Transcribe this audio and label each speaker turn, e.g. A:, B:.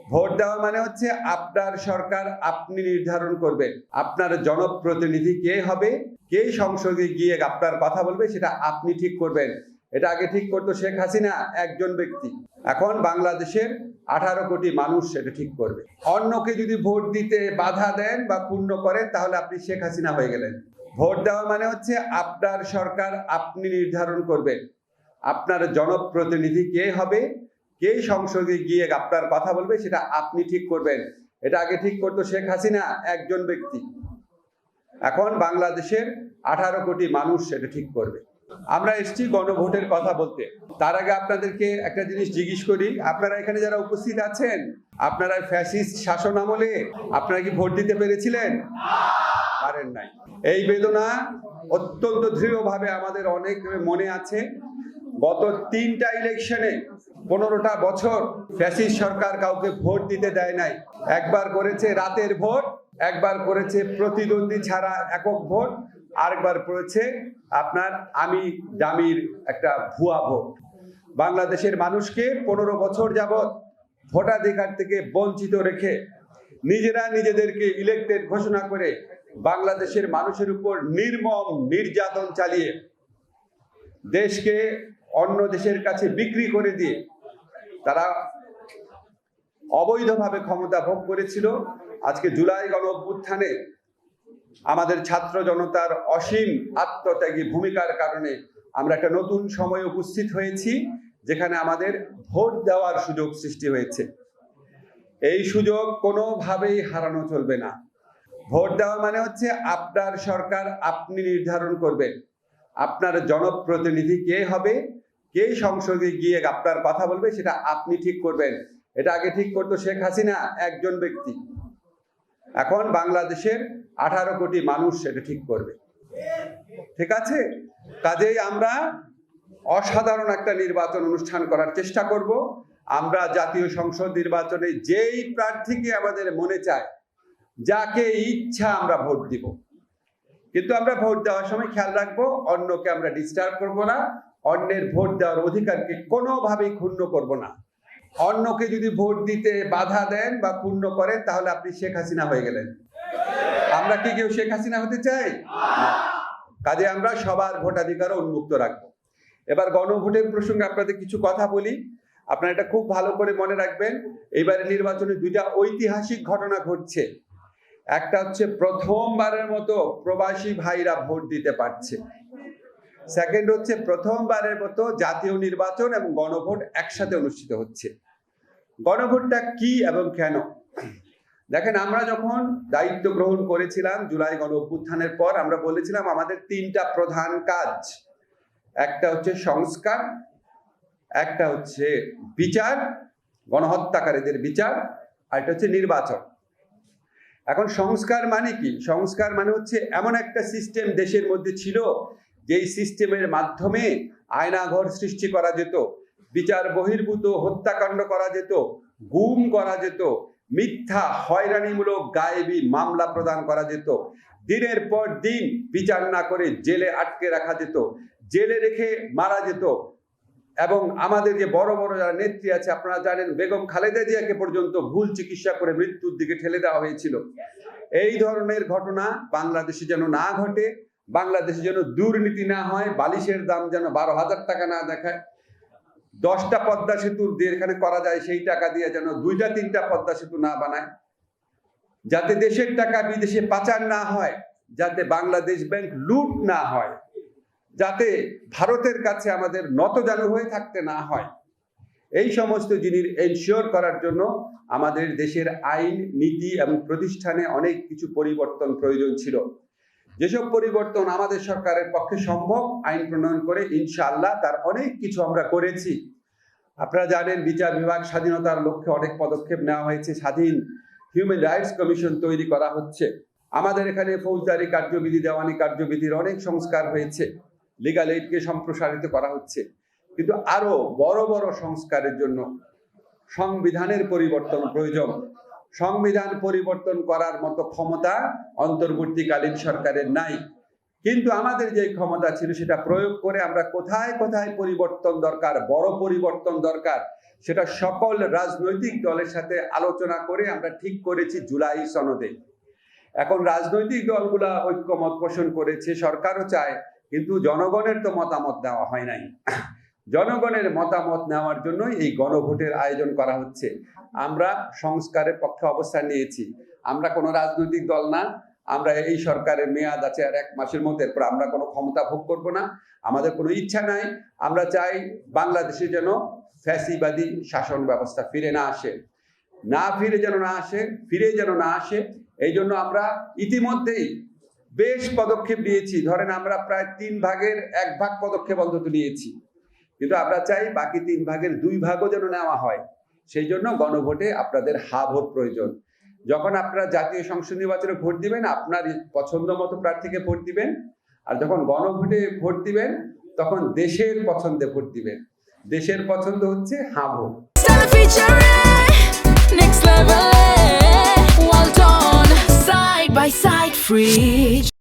A: Vote দেওয়া মানে হচ্ছে আপনার সরকার আপনি নির্ধারণ করবেন, আপনার জনপ্রতিনিধি কে হবে, কে সংসদে গিয়ে আপনার কথা বলবে সেটা আপনি ঠিক করবেন। এটা আগে ঠিক করতো শেখ হাসিনা একজন ব্যক্তি, এখন বাংলাদেশের 18 কোটি মানুষ সেটা ঠিক করবে। অন্যকে যদি ভোট দিতে বাধা দেন বা পূর্ণ করেন তাহলে আপনি শেখ হাসিনা হয়ে গেলেন। ভোট দেওয়া মানে হচ্ছে আপনার সরকার আপনি নির্ধারণ করবেন, আপনার জনপ্রতিনিধি কে হবে, কে সংসদে গিয়ে আপনার কথা বলবে সেটা আপনি ঠিক করবেন। এটা আগে ঠিক করতো শেখ হাসিনা একজন ব্যক্তি, এখন বাংলাদেশের 18 কোটি মানুষ সেটা ঠিক করবে। আমরা এসেছি গণভোটের কথা বলতে। তার আগে আপনাদেরকে একটা জিনিস জিজ্ঞেস করি, আপনারা এখানে যারা উপস্থিত আছেন, আপনারা ফ্যাসিস্ট শাসন আমলে আপনারা কি ভোট দিতে পেরেছিলেন? পারেন নাই। এই বেদনা অত্যন্ত দৃঢ়ভাবে আমাদের অনেক মনে আছে। গত 3টা ইলেকশনে 15টা বছর ফ্যাসিস্ট সরকার কাউকে ভোট দিতে দেয় নাই। একবার করেছে রাতের ভোট, একবার করেছে প্রতিদ্বন্দ্বী ছাড়া একক ভোট, আরেকবার করেছে আপনার আমি দামির একটা ভুয়া ভোট। বাংলাদেশের মানুষকে 15 বছর যাবৎ ভোটাধিকার থেকে বঞ্চিত রেখে নিজেরা নিজেদেরকে ইলেক্টেড ঘোষণা করে বাংলাদেশের মানুষের উপর নির্মম নির্যাতন চালিয়ে দেশকে অন্য দেশের কাছে বিক্রি করে দিয়ে তারা অবৈধভাবে ক্ষমতা ভোগ করেছিল। আজকে জুলাই গণ অভ্যুত্থানে আমাদের ছাত্র জনতার অসীম আত্মত্যাগী ভূমিকার কারণে আমরা একটা নতুন সময়ে উপস্থিত হয়েছি, যেখানে আমাদের ভোট দেওয়ার সুযোগ সৃষ্টি হয়েছে। এই সুযোগ কোনোভাবেই হারানো চলবে না। ভোট দেওয়া মানে হচ্ছে আপনার সরকার আপনি নির্ধারণ করবেন, আপনার জনপ্রতিনিধি কে হবে, কে সংসদে গিয়ে আপনার কথা বলবে সেটা আপনি ঠিক করবেন। এটা আগে ঠিক করতো শেখ হাসিনা একজন ব্যক্তি, এখন বাংলাদেশের 18 কোটি মানুষ সেটা ঠিক করবে। ঠিক আছে? কাজেই আমরা অসাধারণ একটা নির্বাচন অনুষ্ঠান করার চেষ্টা করব। আমরা জাতীয় সংসদ নির্বাচনে যেই প্রার্থীকে আমাদের মনে চায়, যাকে ইচ্ছা আমরা ভোট দিব, কিন্তু আমরা ভোট দেওয়ার সময় খেয়াল রাখবো অন্যকে আমরা ডিস্টার্ব করব না, অন্যের ভোট দেওয়ার অধিকারকে কোনোভাবেই ক্ষুণ্ণ করব না। অন্যকে যদি ভোট দিতে বাধা দেন বা পূর্ণ করেন তাহলে আপনি শেখ হাসিনা হয়ে গেলেন। আমরা কি কেউ শেখ হাসিনা হতে চাই? কাজে আমরা সবার ভোটাধিকারও উন্মুক্ত রাখবো। এবার গণভোটের প্রসঙ্গে আপনাদের কিছু কথা বলি, আপনারা এটা খুব ভালো করে মনে রাখবেন। এবারে নির্বাচনে 2টা ঐতিহাসিক ঘটনা ঘটছে। একটা হচ্ছে প্রথমবারের মতো প্রবাসী ভাইরা ভোট দিতে পারছে, সেকেন্ড হচ্ছে প্রথমবারের মতো জাতীয় নির্বাচন এবং গণভোট একসাথে অনুষ্ঠিত হচ্ছে। গণভোটটা কি এবং কেন? দেখেন, আমরা যখন দায়িত্ব গ্রহণ করেছিলাম জুলাই গণ অভ্যুত্থানের পর, আমরা বলেছিলাম আমাদের 3টা প্রধান কাজ। একটা হচ্ছে সংস্কার, একটা হচ্ছে বিচার, গণহত্যাকারীদের বিচার, আর একটা হচ্ছে নির্বাচন। এখন সংস্কার মানে কি? সংস্কার মানে হচ্ছে এমন একটা সিস্টেম দেশের মধ্যে ছিল যেই সিস্টেমের মাধ্যমে আয়নাঘর সৃষ্টি করা যেত, বিচার বহির্ভূত হত্যাকাণ্ড করা যেত, গুম করা যেত, মিথ্যা হয়রানিমূলক গায়েবী মামলা প্রদান করা যেত, দিনের পর দিন বিচার না করে জেলে আটকে রাখা যেত, জেলে রেখে মারা যেত। এবং আমাদের যে বড় বড় যারা নেত্রী আছে, আপনারা জানেন বেগম খালেদা জিয়াকে পর্যন্ত ভুল চিকিৎসা করে মৃত্যুর দিকে ঠেলে দেওয়া হয়েছিল। এই ধরনের ঘটনা বাংলাদেশে যেন না ঘটে, বাংলাদেশে যেন দুর্নীতি না হয়, বালিশের দাম যেন 12,000 টাকা না দেখায়, 10টা পদ্মা সেতু যেখানে করা যায় সেই টাকা দিয়ে যেন 2টা 3টা পদ্মা সেতু না বানায়, যাতে দেশের টাকা বিদেশে পাচার না হয়, যাতে বাংলাদেশ ব্যাংক লুট না হয়, যাতে ভারতের কাছে আমাদের নতজানু হয়ে থাকতে না হয়, এই সমস্ত জিনিস এনশিওর করার জন্য আমাদের দেশের আইন নীতি এবং প্রতিষ্ঠানে অনেক কিছু পরিবর্তন প্রয়োজন ছিল। যেসব পরিবর্তন আমাদের সরকারের পক্ষে সম্ভব আইন প্রণয়ন করে ইনশাআল্লাহ তার অনেক কিছু আমরা করেছি। আপনারা জানেন বিচার বিভাগ স্বাধীনতার লক্ষ্যে অনেক পদক্ষেপ নেওয়া হয়েছে, স্বাধীন হিউম্যান রাইটস কমিশন তৈরি করা হচ্ছে। আমাদের এখানে ফৌজদারি কার্যবিধি, দেওয়ানি কার্যবিধির অনেক সংস্কার হয়েছে, লিগাল এইডকে সম্প্রসারিত করা হচ্ছে। কিন্তু আরো বড় বড় সংস্কারের জন্য সংবিধানের পরিবর্তন প্রয়োজন। সংবিধান পরিবর্তন করার মতো ক্ষমতা অন্তর্বর্তীকালীন সরকারের নাই। কিন্তু আমাদের যে ক্ষমতা ছিল সেটা প্রয়োগ করে আমরা কোথায় কোথায় পরিবর্তন দরকার, বড় পরিবর্তন দরকার, সেটা সকল রাজনৈতিক দলের সাথে আলোচনা করে আমরা ঠিক করেছি জুলাই সনদে। এখন রাজনৈতিক দলগুলা ঐক্যমত পোষণ করেছে, সরকারও চায়, কিন্তু জনগণের তো মতামত দেওয়া হয় নাই। জনগণের মতামত নেওয়ার জন্যই এই গণভোটের আয়োজন করা হচ্ছে। আমরা সংস্কারের পক্ষে অবস্থান নিয়েছি। আমরা কোনো রাজনৈতিক দল না, আমরা এই সরকারের মেয়াদ আছে আর 1 মাসের মধ্যে, এরপর আমরা কোনো ক্ষমতা ভোগ করব না। আমাদের কোনো ইচ্ছা নাই। আমরা চাই বাংলাদেশে যেন ফ্যাসিবাদী শাসন ব্যবস্থা ফিরে না আসে, ফিরে যেন না আসে। এই জন্য আমরা ইতিমধ্যেই বেশ পদক্ষেপ নিয়েছি। ধরেন আমরা প্রায় 3 ভাগের 1 ভাগ পদক্ষেপ অন্তত নিয়েছি, কিন্তু আমরা চাই বাকি 3 ভাগের 2 ভাগও যেন নেওয়া হয়। সেই জন্য গণভোটে আপনাদের হা ভোট প্রয়োজন। যখন আপনারা জাতীয় সংসদ নির্বাচনে ভোট দিবেন, আপনার পছন্দ মতো প্রার্থীকে ভোট দিবেন, আর যখন গণভোটে ভোট দিবেন তখন দেশের পছন্দে ভোট দিবেন। দেশের পছন্দ হচ্ছে হা vote.
B: Next level, well done, side by side, free.